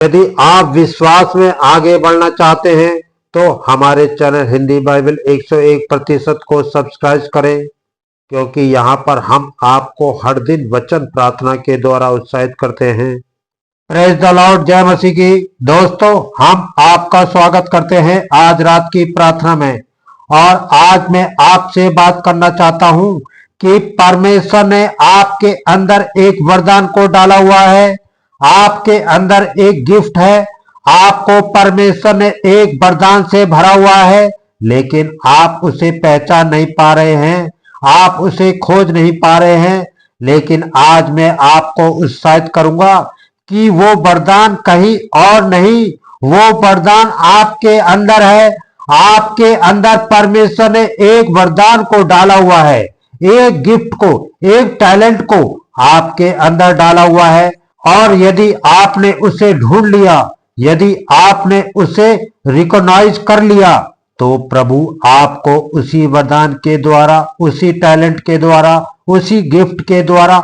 यदि आप विश्वास में आगे बढ़ना चाहते हैं तो हमारे चैनल हिंदी बाइबल 101% को सब्सक्राइब करें, क्योंकि यहाँ पर हम आपको हर दिन वचन प्रार्थना के द्वारा उत्साहित करते हैं। प्रेज द लॉर्ड, जय मसीह की। दोस्तों, हम आपका स्वागत करते हैं आज रात की प्रार्थना में। और आज मैं आपसे बात करना चाहता हूं कि परमेश्वर ने आपके अंदर एक वरदान को डाला हुआ है, आपके अंदर एक गिफ्ट है। आपको परमेश्वर ने एक वरदान से भरा हुआ है, लेकिन आप उसे पहचान नहीं पा रहे हैं, आप उसे खोज नहीं पा रहे हैं। लेकिन आज मैं आपको उत्साहित करूंगा कि वो वरदान कहीं और नहीं, वो वरदान आपके अंदर है। आपके अंदर परमेश्वर ने एक वरदान को डाला हुआ है, एक गिफ्ट को, एक टैलेंट को आपके अंदर डाला हुआ है। और यदि आपने उसे ढूंढ लिया, यदि आपने उसे रिकॉग्नाइज कर लिया, तो प्रभु आपको उसी वरदान के द्वारा, उसी टैलेंट के द्वारा, उसी गिफ्ट के द्वारा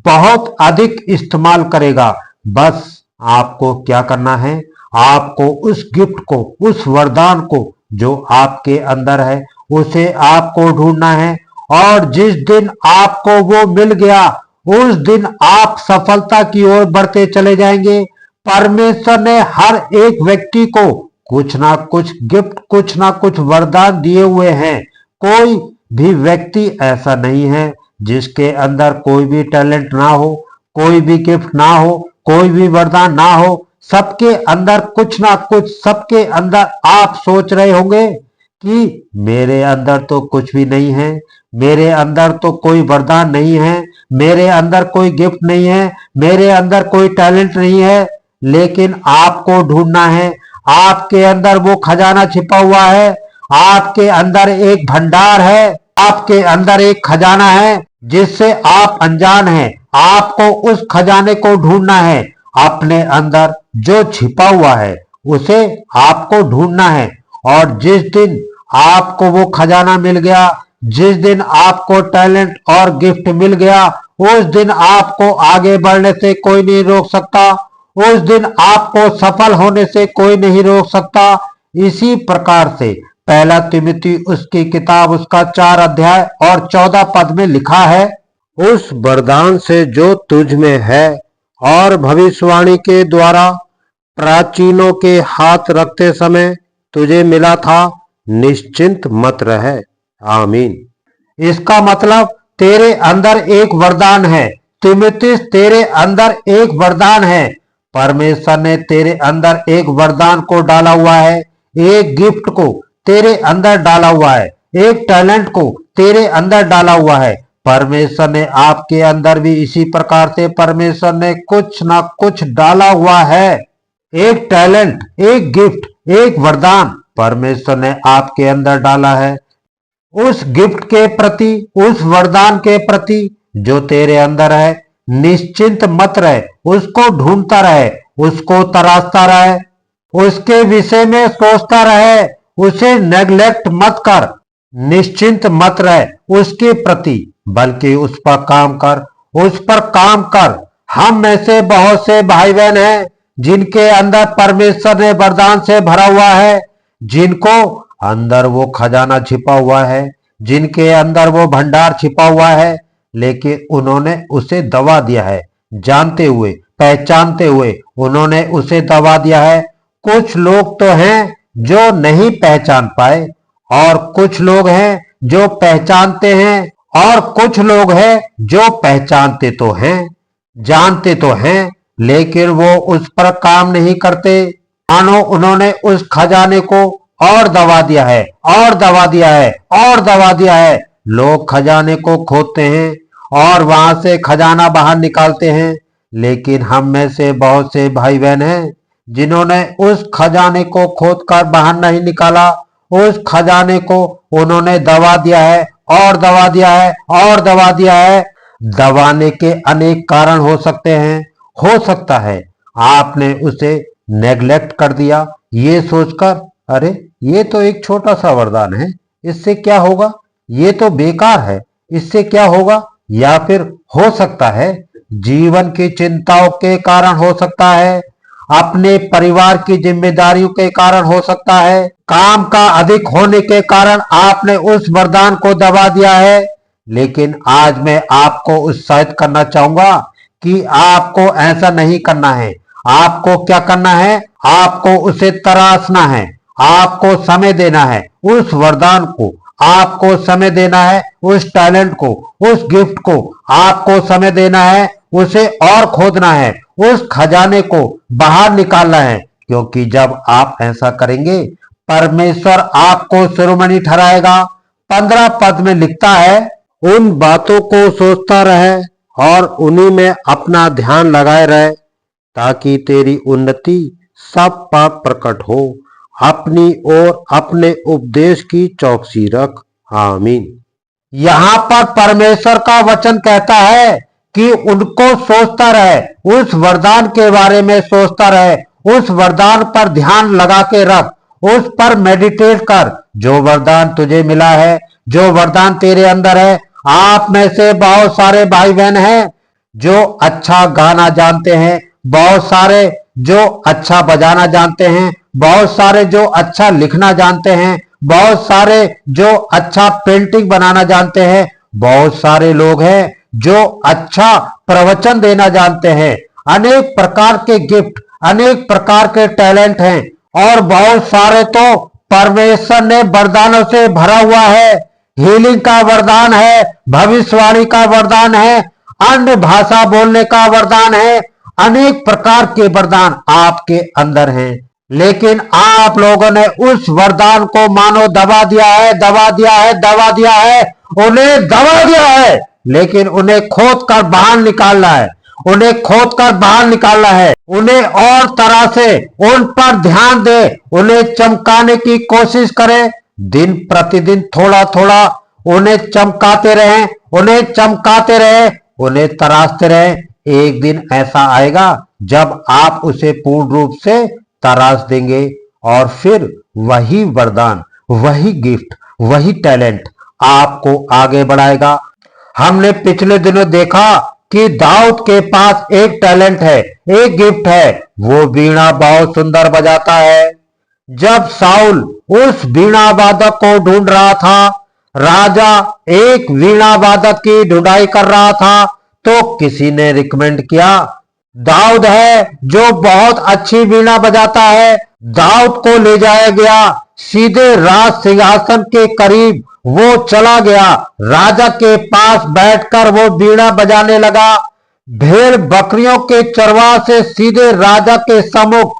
बहुत अधिक इस्तेमाल करेगा। बस आपको क्या करना है, आपको उस गिफ्ट को, उस वरदान को जो आपके अंदर है, उसे आपको ढूंढना है। और जिस दिन आपको वो मिल गया, उस दिन आप सफलता की ओर बढ़ते चले जाएंगे। परमेश्वर ने हर एक व्यक्ति को कुछ ना कुछ गिफ्ट, कुछ ना कुछ वरदान दिए हुए हैं। कोई भी व्यक्ति ऐसा नहीं है जिसके अंदर कोई भी टैलेंट ना हो, कोई भी गिफ्ट ना हो, कोई भी वरदान ना हो। सबके अंदर कुछ ना कुछ, सबके अंदर आप सोच रहे होंगे कि मेरे अंदर तो कुछ भी नहीं है, मेरे अंदर तो कोई वरदान नहीं है, मेरे अंदर कोई गिफ्ट नहीं है, मेरे अंदर कोई टैलेंट नहीं है। लेकिन आपको ढूंढना है, आपके अंदर वो खजाना छिपा हुआ है, आपके अंदर एक भंडार है, आपके अंदर एक खजाना है जिससे आप अनजान हैं। आपको उस खजाने को ढूंढना है, अपने अंदर जो छिपा हुआ है उसे आपको ढूंढना है। और जिस दिन आपको वो खजाना मिल गया, जिस दिन आपको टैलेंट और गिफ्ट मिल गया, उस दिन आपको आगे बढ़ने से कोई नहीं रोक सकता, उस दिन आपको सफल होने से कोई नहीं रोक सकता। इसी प्रकार से पहला तिमुथी उसकी किताब, उसका 4 अध्याय और 14 पद में लिखा है, उस वरदान से जो तुझ में है और भविष्यवाणी के द्वारा प्राचीनों के हाथ रखते समय तुझे मिला था, निश्चिंत मत रहे। आमीन। इसका मतलब तेरे अंदर एक वरदान है तिमुथियुस, तेरे अंदर एक वरदान है। परमेश्वर ने तेरे अंदर एक वरदान को डाला हुआ है, एक गिफ्ट को तेरे अंदर डाला हुआ है, एक टैलेंट को तेरे अंदर डाला हुआ है। परमेश्वर ने आपके अंदर भी इसी प्रकार से परमेश्वर ने कुछ ना कुछ डाला हुआ है। एक टैलेंट, एक गिफ्ट, एक वरदान परमेश्वर ने आपके अंदर डाला है। उस गिफ्ट के प्रति, उस वरदान के प्रति जो तेरे अंदर है, निश्चिंत मत रहे, उसको ढूंढता रहे, उसको तराशता रहे, उसके विषय में सोचता रहे, उसे नेग्लेक्ट मत कर। निश्चिंत मत रहे उसके प्रति, बल्कि उस पर काम कर, उस पर काम कर। हम में से बहुत से भाई बहन हैं जिनके अंदर परमेश्वर ने वरदान से भरा हुआ है, जिनको अंदर वो खजाना छिपा हुआ है, जिनके अंदर वो भंडार छिपा हुआ है, लेकिन उन्होंने उसे दबा दिया है। जानते हुए, पहचानते हुए उन्होंने उसे दबा दिया है। कुछ लोग तो हैं जो नहीं पहचान पाए, और कुछ लोग हैं जो पहचानते हैं, और कुछ लोग हैं जो पहचानते तो हैं, जानते तो हैं, लेकिन वो उस पर काम नहीं करते। मानो उन्होंने उस खजाने को और दबा दिया है, और दबा दिया है, और दबा दिया है। लोग खजाने को खोदते हैं और वहां से खजाना बाहर निकालते हैं, लेकिन हम में से बहुत से भाई बहन हैं जिन्होंने उस खजाने को खोदकर बाहर नहीं निकाला। उस खजाने को उन्होंने दबा दिया है, और दबा दिया है, और दबा दिया है। दबाने के अनेक कारण हो सकते हैं। हो सकता है आपने उसे नेग्लेक्ट कर दिया, ये सोचकर अरे ये तो एक छोटा सा वरदान है, इससे क्या होगा, ये तो बेकार है, इससे क्या होगा। या फिर हो सकता है जीवन की चिंताओं के कारण हो सकता है, अपने परिवार की जिम्मेदारियों के कारण हो सकता है, काम का अधिक होने के कारण आपने उस वरदान को दबा दिया है। लेकिन आज मैं आपको उत्साहित करना चाहूंगा कि आपको ऐसा नहीं करना है। आपको क्या करना है? आपको उसे तराशना है, आपको समय देना है उस वरदान को, आपको समय देना है उस टैलेंट को, उस गिफ्ट को, आपको समय देना है उसे और खोदना है, उस खजाने को बाहर निकालना है। क्योंकि जब आप ऐसा करेंगे, परमेश्वर आपको शिरोमणि ठहराएगा। 15 पद में लिखता है, उन बातों को सोचता रहे और उन्हीं में अपना ध्यान लगाए रहे, ताकि तेरी उन्नति सब पर प्रकट हो। अपनी और अपने उपदेश की चौकसी रख। आमीन। यहाँ पर परमेश्वर का वचन कहता है कि उनको सोचता रहे, उस वरदान के बारे में सोचता रहे, उस वरदान पर ध्यान लगा के रख, उस पर मेडिटेट कर। जो वरदान तुझे मिला है, जो वरदान तेरे अंदर है। आप में से बहुत सारे भाई बहन हैं जो अच्छा गाना जानते हैं, बहुत सारे जो अच्छा बजाना जानते हैं, बहुत सारे जो अच्छा लिखना जानते हैं, बहुत सारे जो अच्छा पेंटिंग बनाना जानते हैं, बहुत सारे लोग हैं जो अच्छा प्रवचन देना जानते हैं। अनेक प्रकार के गिफ्ट, अनेक प्रकार के टैलेंट हैं और बहुत सारे तो परमेश्वर ने वरदानों से भरा हुआ है। हीलिंग का वरदान है, भविष्यवाणी का वरदान है, अन्य भाषा बोलने का वरदान है, अनेक प्रकार के वरदान आपके अंदर हैं। लेकिन आप लोगों ने उस वरदान को मानो दबा दिया है, दबा दिया है, दबा दिया है, उन्हें दबा दिया है। लेकिन उन्हें खोद कर बाहर निकालना है, उन्हें खोद कर बाहर निकालना है। उन्हें और तरह से उन पर ध्यान दे, उन्हें चमकाने की कोशिश करें। दिन प्रतिदिन थोड़ा थोड़ा उन्हें चमकाते रहें, उन्हें चमकाते रहें, उन्हें तराशते रहें। एक दिन ऐसा आएगा जब आप उसे पूर्ण रूप से तराश देंगे और फिर वही वरदान, वही गिफ्ट, वही टैलेंट आपको आगे बढ़ाएगा। हमने पिछले दिनों देखा कि दाऊद के पास एक टैलेंट है, एक गिफ्ट है, वो वीणा बहुत सुंदर बजाता है। जब साउल उस वीणा वादक को ढूंढ रहा था, राजा एक वीणा वादक की ढूंढाई कर रहा था, तो किसी ने रिकमेंड किया, दाऊद है जो बहुत अच्छी वीणा बजाता है। दाऊद को ले जाया गया, सीधे राज सिंहासन के करीब वो चला गया, राजा के पास बैठकर वो वीणा बजाने लगा। भेड़ बकरियों के चरवाह से सीधे राजा के सम्मुख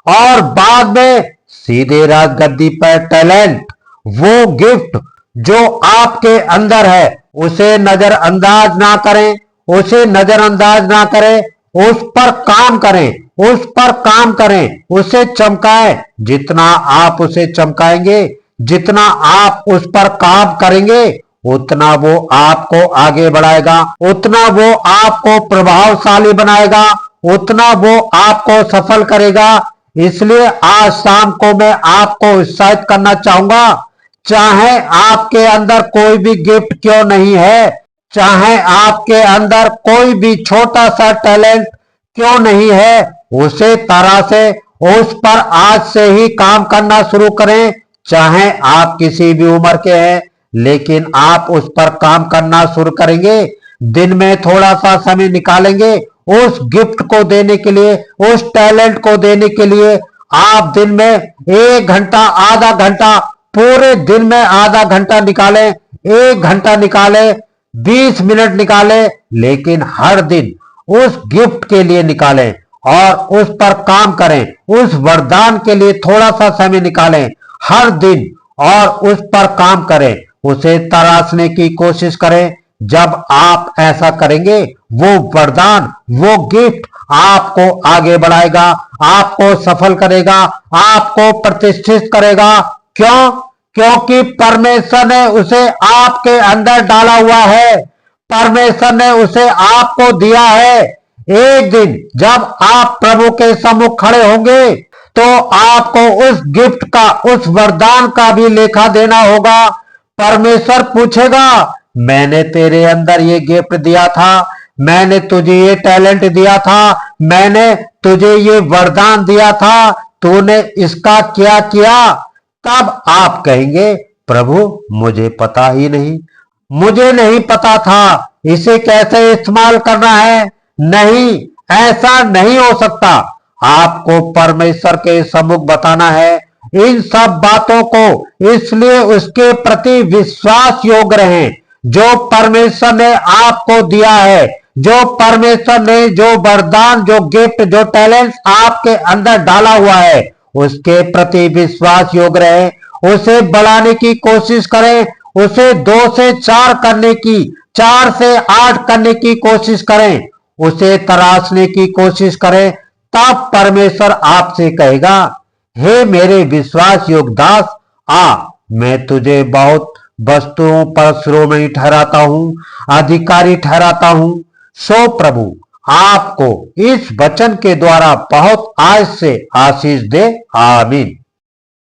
और बाद में सीधे राजगद्दी पर टैलेंट, वो गिफ्ट जो आपके अंदर है, उसे नजरअंदाज ना करें, उसे नजरअंदाज ना करें, उस पर काम करें, उस पर काम करें, उसे चमकाएं। जितना आप उसे चमकाएंगे, जितना आप उस पर काम करेंगे, उतना वो आपको आगे बढ़ाएगा, उतना वो आपको प्रभावशाली बनाएगा, उतना वो आपको सफल करेगा। इसलिए आज शाम को मैं आपको उत्साहित करना चाहूंगा, चाहे आपके अंदर कोई भी गिफ्ट क्यों नहीं है, चाहे आपके अंदर कोई भी छोटा सा टैलेंट क्यों नहीं है, उसे तरह से उस पर आज से ही काम करना शुरू करें। चाहे आप किसी भी उम्र के हैं, लेकिन आप उस पर काम करना शुरू करेंगे, दिन में थोड़ा सा समय निकालेंगे उस गिफ्ट को देने के लिए, उस टैलेंट को देने के लिए। आप दिन में 1 घंटा, आधा घंटा, पूरे दिन में आधा घंटा निकालें, 1 घंटा निकालें, 20 मिनट निकालें, लेकिन हर दिन उस गिफ्ट के लिए निकालें और उस पर काम करें। उस वरदान के लिए थोड़ा सा समय निकालें हर दिन और उस पर काम करें, उसे तराशने की कोशिश करें। जब आप ऐसा करेंगे, वो वरदान, वो गिफ्ट आपको आगे बढ़ाएगा, आपको सफल करेगा, आपको प्रतिष्ठित करेगा। क्यों? क्योंकि परमेश्वर ने उसे आपके अंदर डाला हुआ है, परमेश्वर ने उसे आपको दिया है। एक दिन जब आप प्रभु के सम्मुख खड़े होंगे, तो आपको उस गिफ्ट का, उस वरदान का भी लेखा देना होगा। परमेश्वर पूछेगा, मैंने तेरे अंदर ये गिफ्ट दिया था, मैंने तुझे ये टैलेंट दिया था, मैंने तुझे ये वरदान दिया था, तूने इसका क्या किया? तब आप कहेंगे, प्रभु मुझे पता ही नहीं, मुझे नहीं पता था इसे कैसे इस्तेमाल करना है। नहीं, ऐसा नहीं हो सकता। आपको परमेश्वर के सम्मुख बताना है इन सब बातों को, इसलिए उसके प्रति विश्वास योग्य रहें। जो परमेश्वर ने आपको दिया है, जो परमेश्वर ने जो वरदान, जो गिफ्ट, जो टैलेंट आपके अंदर डाला हुआ है, उसके प्रति विश्वास योग्य रहें। उसे बढ़ाने की कोशिश करें, उसे 2 से 4 करने की, 4 से 8 करने की कोशिश करें, उसे तराशने की कोशिश करें। तब परमेश्वर आपसे कहेगा, हे मेरे विश्वास योग्य दास, आ, मैं तुझे बहुत वस्तुओं पर श्रोमणी ठहराता हूं, अधिकारी ठहराता हूं। सो प्रभु आपको इस वचन के द्वारा बहुत आज से आशीष दे। आमीन।